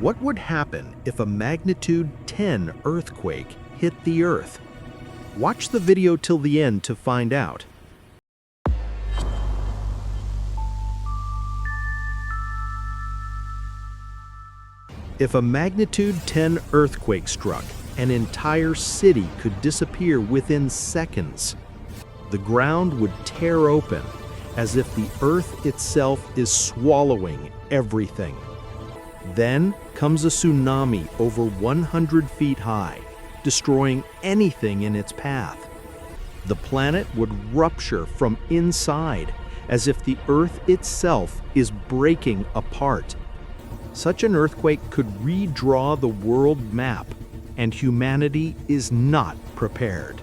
What would happen if a magnitude 10 earthquake hit the Earth? Watch the video till the end to find out. If a magnitude 10 earthquake struck, an entire city could disappear within seconds. The ground would tear open, as if the Earth itself is swallowing everything. Then comes a tsunami over 100 feet high, destroying anything in its path. The planet would rupture from inside, as if the Earth itself is breaking apart. Such an earthquake could redraw the world map, and humanity is not prepared.